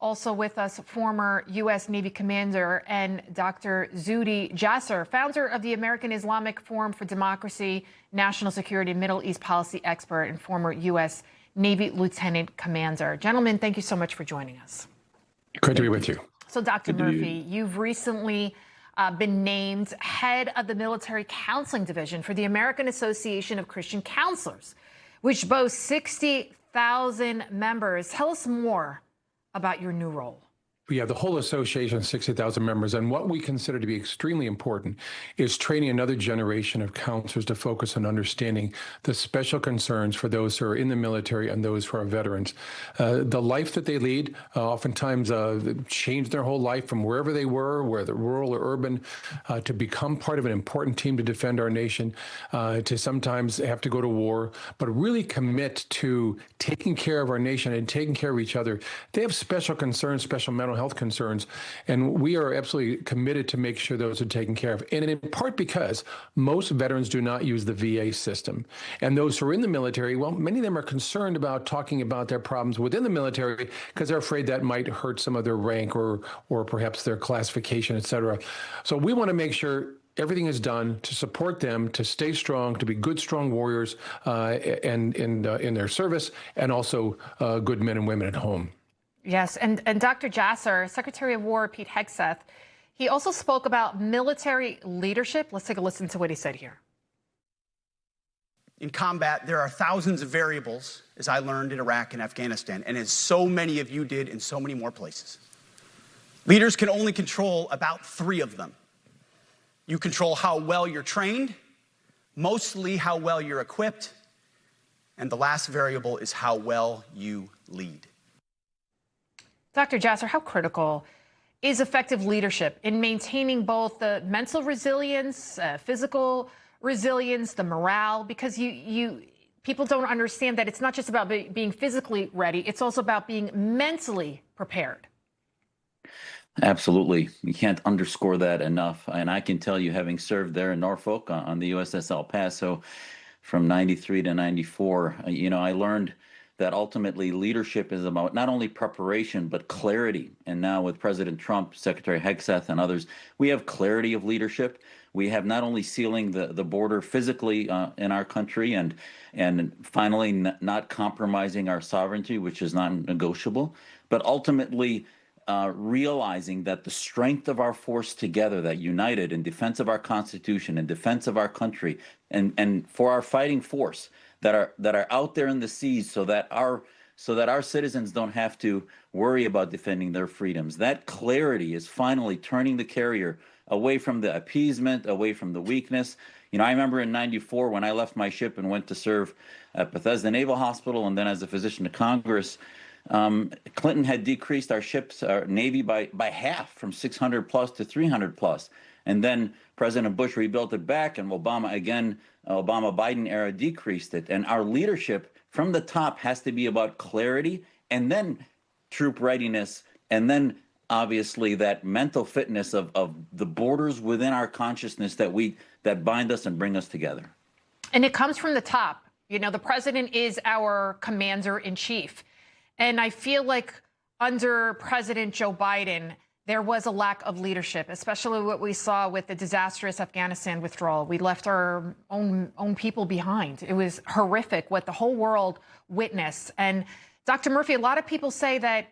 Also with us, former U.S. Navy commander and Dr. Zuhdi Jasser, founder of the American Islamic Forum for Democracy, National Security, and Middle East policy expert, and former U.S. Navy lieutenant commander. Gentlemen, thank you so much for joining us. Great to be with you. So, Dr. Murphy, you've recently been named head of the Military Counseling Division for the American Association of Christian Counselors, which boasts 60,000 members. Tell us more about your new role. Yeah, the whole association, 60,000 members, and what we consider to be extremely important is training another generation of counselors to focus on understanding the special concerns for those who are in the military and those who are veterans. The life that they lead oftentimes changed their whole life from wherever they were, whether rural or urban, to become part of an important team to defend our nation, to sometimes have to go to war, but really commit to taking care of our nation and taking care of each other. They have special concerns, special mental health concerns, and we are absolutely committed to make sure those are taken care of. And in part because most veterans do not use the VA system. And those who are in the military, well, many of them are concerned about talking about their problems within the military because they're afraid that might hurt some of their rank or perhaps their classification, et cetera. So we want to make sure everything is done to support them, to stay strong, to be good, strong warriors and in their service, and also good men and women at home. Yes, and Dr. Jasser, Secretary of War Pete Hegseth, he also spoke about military leadership. Let's take a listen to what he said here. In combat, there are thousands of variables, as I learned in Iraq and Afghanistan, and as so many of you did in so many more places. Leaders can only control about 3 of them. You control how well you're trained, mostly how well you're equipped, and the last variable is how well you lead. Dr. Jasser, how critical is effective leadership in maintaining both the mental resilience, physical resilience, the morale? Because people don't understand that it's not just about being physically ready, it's also about being mentally prepared. Absolutely. You can't underscore that enough. And I can tell you, having served there in Norfolk on the USS El Paso from 93 to 94, I learned that ultimately leadership is about not only preparation, but clarity. And now with President Trump, Secretary Hegseth, and others, we have clarity of leadership. We have not only sealing the border physically in our country and finally not compromising our sovereignty, which is non-negotiable, but ultimately realizing that the strength of our force together, that united in defense of our Constitution, in defense of our country, and for our fighting force, that are out there in the seas so that our citizens don't have to worry about defending their freedoms. That clarity is finally turning the carrier away from the appeasement, away from the weakness. I remember in 94 when I left my ship and went to serve at Bethesda Naval Hospital and then as a physician to Congress, Clinton had decreased our Navy by half, from 600 plus to 300 plus. And then President Bush rebuilt it back, and Obama-Biden era decreased it. And our leadership from the top has to be about clarity, and then troop readiness, and then obviously that mental fitness of the borders within our consciousness that bind us and bring us together. And it comes from the top. The president is our commander in chief. And I feel like under President Joe Biden, there was a lack of leadership, especially what we saw with the disastrous Afghanistan withdrawal. We left our own people behind. It was horrific what the whole world witnessed. And Dr. Murphy, a lot of people say that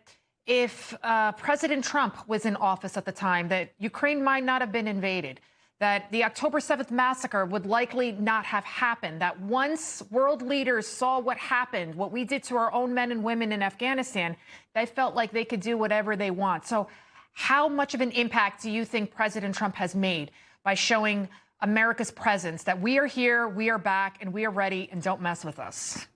if President Trump was in office at the time, that Ukraine might not have been invaded, that the October 7th massacre would likely not have happened, that once world leaders saw what happened, what we did to our own men and women in Afghanistan, they felt like they could do whatever they want. So how much of an impact do you think President Trump has made by showing America's presence, that we are here, we are back, and we are ready, and don't mess with us?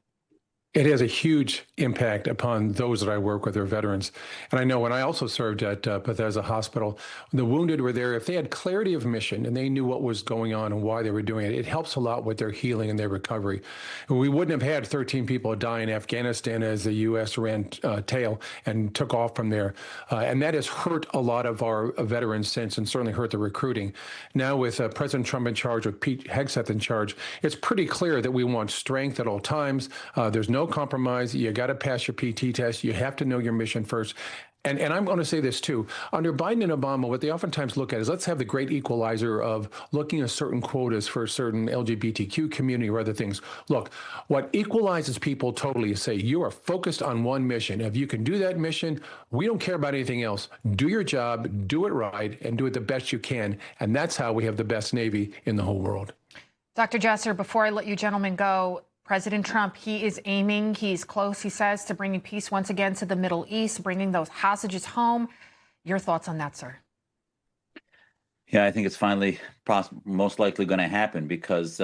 It has a huge impact upon those that I work with, or veterans. And I know when I also served at Bethesda Hospital, the wounded were there. If they had clarity of mission and they knew what was going on and why they were doing it, it helps a lot with their healing and their recovery. And we wouldn't have had 13 people die in Afghanistan as the U.S. ran tail and took off from there. And that has hurt a lot of our veterans since, and certainly hurt the recruiting. Now with President Trump in charge, with Pete Hegseth in charge, it's pretty clear that we want strength at all times. There's no no compromise. You got to pass your PT test. You have to know your mission first. And I'm going to say this too. Under Biden and Obama, what they oftentimes look at is let's have the great equalizer of looking at certain quotas for a certain LGBTQ community or other things. Look, what equalizes people totally is say you are focused on one mission. If you can do that mission, we don't care about anything else. Do your job, do it right, and do it the best you can. And that's how we have the best Navy in the whole world. Dr. Jasser, before I let you gentlemen go, President Trump, he's close, he says, to bringing peace once again to the Middle East, bringing those hostages home. Your thoughts on that, sir? Yeah, I think it's finally most likely going to happen because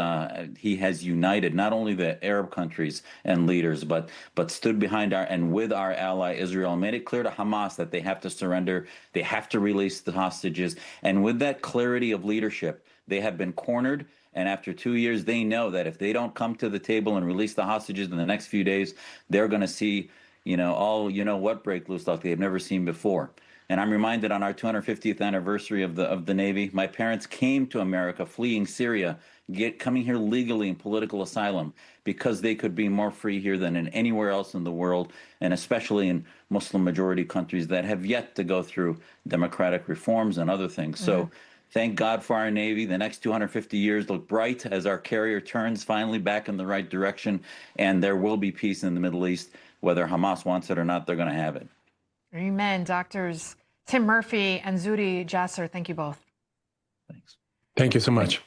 he has united not only the Arab countries and leaders, but stood behind and with our ally Israel, made it clear to Hamas that they have to surrender, they have to release the hostages. And with that clarity of leadership, they have been cornered. And after 2 years, they know that if they don't come to the table and release the hostages in the next few days, they're going to see, what break loose like they've never seen before. And I'm reminded on our 250th anniversary of the Navy, my parents came to America fleeing Syria, coming here legally in political asylum because they could be more free here than in anywhere else in the world, and especially in Muslim majority countries that have yet to go through democratic reforms and other things. Mm-hmm. So thank God for our Navy. The next 250 years look bright as our carrier turns finally back in the right direction, and there will be peace in the Middle East. Whether Hamas wants it or not, they're going to have it. Amen. Doctors Tim Murphy and Zuhdi Jasser, thank you both. Thanks. Thank you so much.